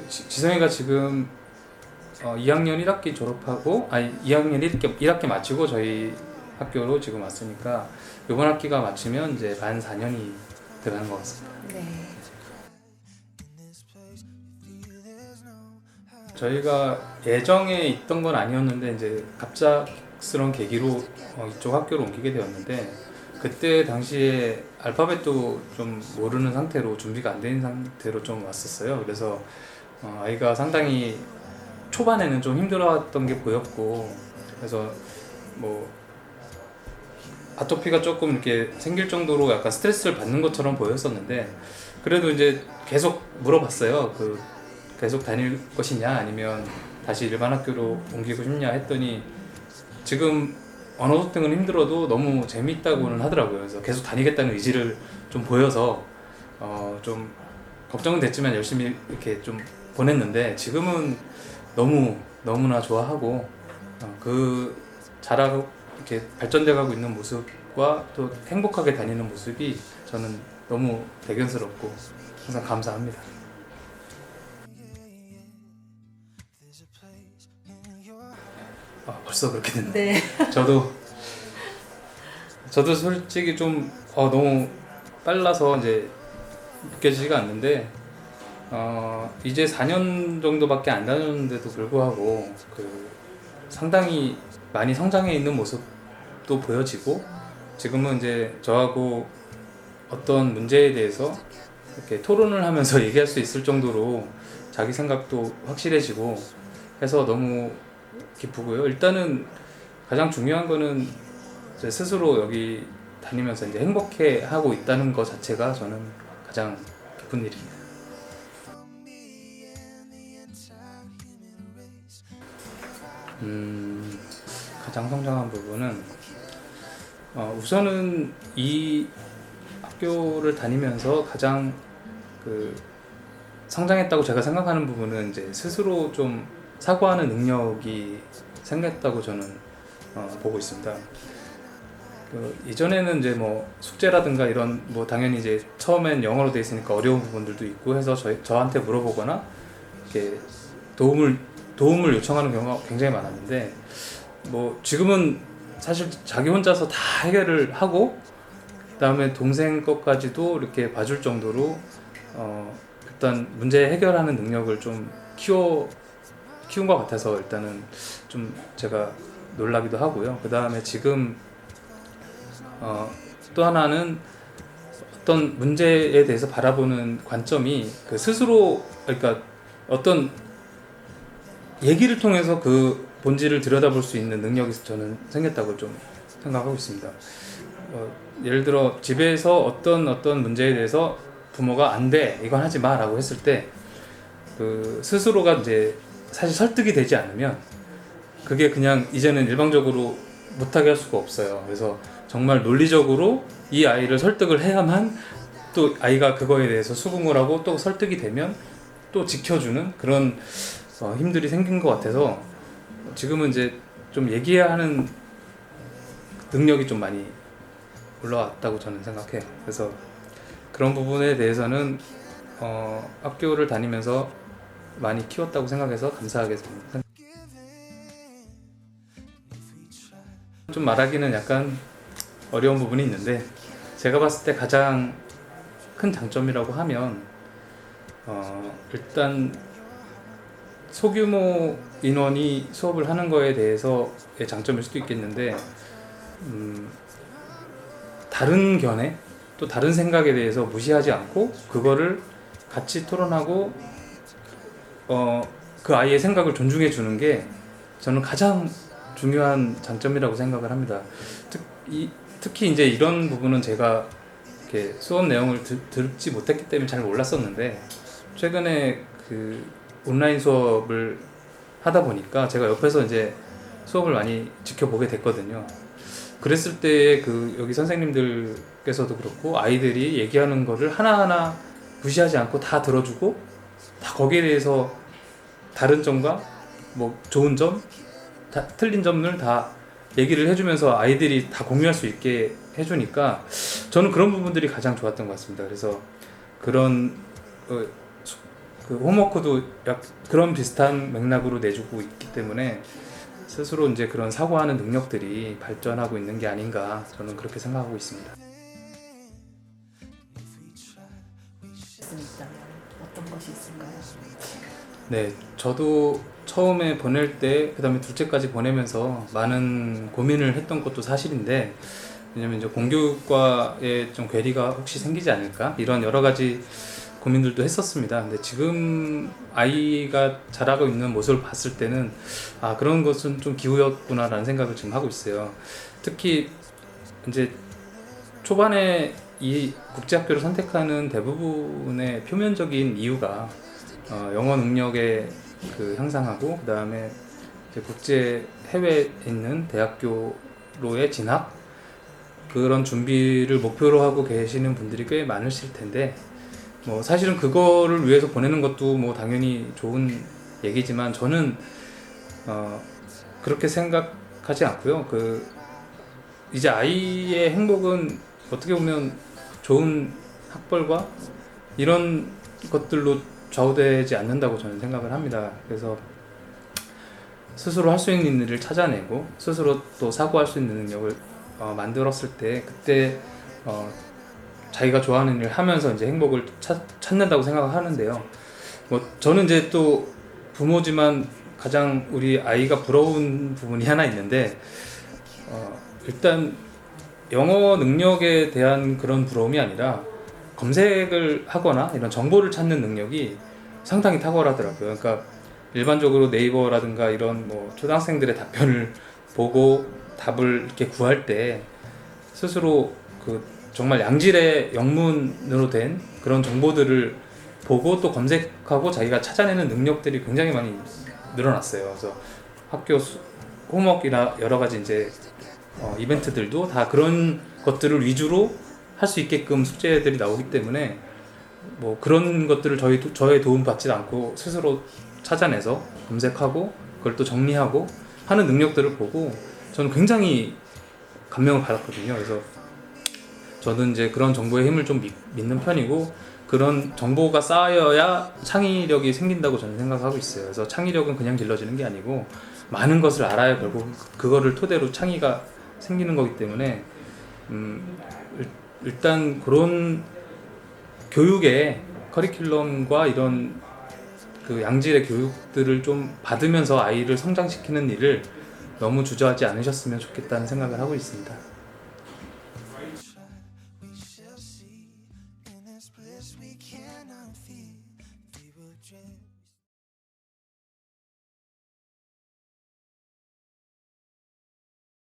지성이가 지금 2학년 1학기 졸업하고, 아니 2학년 1학기 마치고 저희 학교로 지금 왔으니까 이번 학기가 마치면 이제 만 4년이 들어가는 것 같습니다. 네. 저희가 예정에 있던 건 아니었는데 이제 갑작스러운 계기로 이쪽 학교로 옮기게 되었는데, 그때 당시에 알파벳도 좀 모르는 상태로, 준비가 안 된 상태로 좀 왔었어요. 그래서 아이가 상당히 초반에는 좀 힘들어했던 게 보였고, 그래서 뭐 아토피가 조금 이렇게 생길 정도로 약간 스트레스를 받는 것처럼 보였었는데, 그래도 이제 계속 물어봤어요. 계속 다닐 것이냐, 아니면 다시 일반 학교로 옮기고 싶냐 했더니, 지금 언어 소통은 힘들어도 너무 재밌다고는 하더라고요. 그래서 계속 다니겠다는 의지를 좀 보여서 좀 걱정은 됐지만 열심히 이렇게 좀 보냈는데, 지금은 너무나 좋아하고 자라고 이렇게 발전돼가고 있는 모습과 또 행복하게 다니는 모습이 저는 너무 대견스럽고 항상 감사합니다. 벌써 그렇게 됐네. 네. 저도 솔직히 좀 너무 빨라서 이제 느껴지지가 않는데, 이제 4년 정도밖에 안 다녔는데도 불구하고 상당히 많이 성장해 있는 모습도 보여지고, 지금은 이제 저하고 어떤 문제에 대해서 이렇게 토론을 하면서 얘기할 수 있을 정도로 자기 생각도 확실해지고 해서 너무 기쁘고요. 일단은 가장 중요한 거는 제 스스로 여기 다니면서 이제 행복해 하고 있다는 것 자체가 저는 가장 기쁜 일입니다. 가장 성장한 부분은 우선은 이 학교를 다니면서 가장 성장했다고 제가 생각하는 부분은 이제 스스로 좀 사고하는 능력이 생겼다고 저는 보고 있습니다. 이전에는 이제 뭐 숙제라든가 이런 뭐 당연히 이제 처음엔 영어로 돼 있으니까 어려운 부분들도 있고 해서 저한테 물어보거나 이렇게 도움을 요청하는 경우가 굉장히 많았는데, 뭐 지금은 사실 자기 혼자서 다 해결을 하고 그다음에 동생 것까지도 이렇게 봐줄 정도로 일단 문제 해결하는 능력을 좀 키운 것 같아서 일단은 좀 제가 놀라기도 하고요. 그 다음에 지금 또 하나는 어떤 문제에 대해서 바라보는 관점이 스스로, 그러니까 어떤 얘기를 통해서 그 본질을 들여다볼 수 있는 능력이 저는 생겼다고 좀 생각하고 있습니다. 예를 들어 집에서 어떤 문제에 대해서 부모가 안 돼, 이건 하지 마 라고 했을 때 스스로가 이제 사실 설득이 되지 않으면 그게 그냥 이제는 일방적으로 못하게 할 수가 없어요. 그래서 정말 논리적으로 이 아이를 설득을 해야만 또 아이가 그거에 대해서 수긍을 하고 또 설득이 되면 또 지켜주는 그런 힘들이 생긴 것 같아서, 지금은 이제 좀 얘기해야 하는 능력이 좀 많이 올라왔다고 저는 생각해요. 그래서 그런 부분에 대해서는 학교를 다니면서 많이 키웠다고 생각해서 감사하게 생각합니다. 좀 말하기는 약간 어려운 부분이 있는데, 제가 봤을 때 가장 큰 장점이라고 하면 일단 소규모 인원이 수업을 하는 거에 대해서의 장점일 수도 있겠는데, 다른 견해 또 다른 생각에 대해서 무시하지 않고 그거를 같이 토론하고 그 아이의 생각을 존중해 주는 게 저는 가장 중요한 장점이라고 생각을 합니다. 특히 이제 이런 부분은 제가 이렇게 수업 내용을 듣지 못했기 때문에 잘 몰랐었는데, 최근에 온라인 수업을 하다 보니까 제가 옆에서 이제 수업을 많이 지켜보게 됐거든요. 그랬을 때 여기 선생님들께서도 그렇고 아이들이 얘기하는 거를 하나하나 무시하지 않고 다 들어주고, 다 거기에 대해서 다른 점과 뭐 좋은 점, 틀린 점을 다 얘기를 해주면서 아이들이 다 공유할 수 있게 해주니까 저는 그런 부분들이 가장 좋았던 것 같습니다. 그래서 그런 그 홈워크도 약 그런 비슷한 맥락으로 내주고 있기 때문에 스스로 이제 그런 사고하는 능력들이 발전하고 있는 게 아닌가 저는 그렇게 생각하고 있습니다. 있다면 어떤 것이 있을까요? 네, 저도 처음에 보낼 때 그다음에 둘째까지 보내면서 많은 고민을 했던 것도 사실인데 왜냐면 이제 공교육과에 좀 괴리가 혹시 생기지 않을까 이런 여러 가지 고민들도 했었습니다. 근데 지금 아이가 자라고 있는 모습을 봤을 때는 아 그런 것은 좀 기우였구나라는 생각을 지금 하고 있어요. 특히 이제 초반에 이 국제학교를 선택하는 대부분의 표면적인 이유가 영어 능력의 그 향상하고 그 다음에 국제 해외에 있는 대학교로의 진학 그런 준비를 목표로 하고 계시는 분들이 꽤 많으실 텐데 뭐 사실은 그거를 위해서 보내는 것도 뭐 당연히 좋은 얘기지만 저는 그렇게 생각하지 않고요. 그 이제 아이의 행복은 어떻게 보면 좋은 학벌과 이런 것들로 좌우되지 않는다고 저는 생각을 합니다. 그래서 스스로 할 수 있는 일을 찾아내고 스스로 또 사고할 수 있는 능력을 만들었을 때 그때 자기가 좋아하는 일을 하면서 이제 행복을 찾는다고 생각을 하는데요. 뭐 저는 이제 또 부모지만 가장 우리 아이가 부러운 부분이 하나 있는데 일단 영어 능력에 대한 그런 부러움이 아니라 검색을 하거나 이런 정보를 찾는 능력이 상당히 탁월하더라고요. 그러니까 일반적으로 네이버라든가 이런 뭐 초등학생들의 답변을 보고 답을 이렇게 구할 때 스스로 그 정말 양질의 영문으로 된 그런 정보들을 보고 또 검색하고 자기가 찾아내는 능력들이 굉장히 많이 늘어났어요. 그래서 학교 홈워크나 여러 가지 이제 이벤트들도 다 그런 것들을 위주로 할 수 있게끔 숙제들이 나오기 때문에 뭐 그런 것들을 저의 도움 받지 않고 스스로 찾아내서 검색하고 그걸 또 정리하고 하는 능력들을 보고 저는 굉장히 감명을 받았거든요. 그래서 저는 이제 그런 정보의 힘을 좀 믿는 편이고 그런 정보가 쌓여야 창의력이 생긴다고 저는 생각하고 있어요. 그래서 창의력은 그냥 길러지는 게 아니고 많은 것을 알아야 결국 그거를 토대로 창의가 생기는 거기 때문에 일단 그런 교육의 커리큘럼과 이런 그 양질의 교육들을 좀 받으면서 아이를 성장시키는 일을 너무 주저하지 않으셨으면 좋겠다는 생각을 하고 있습니다. we shall see in this bliss we cannot feel. We will dream.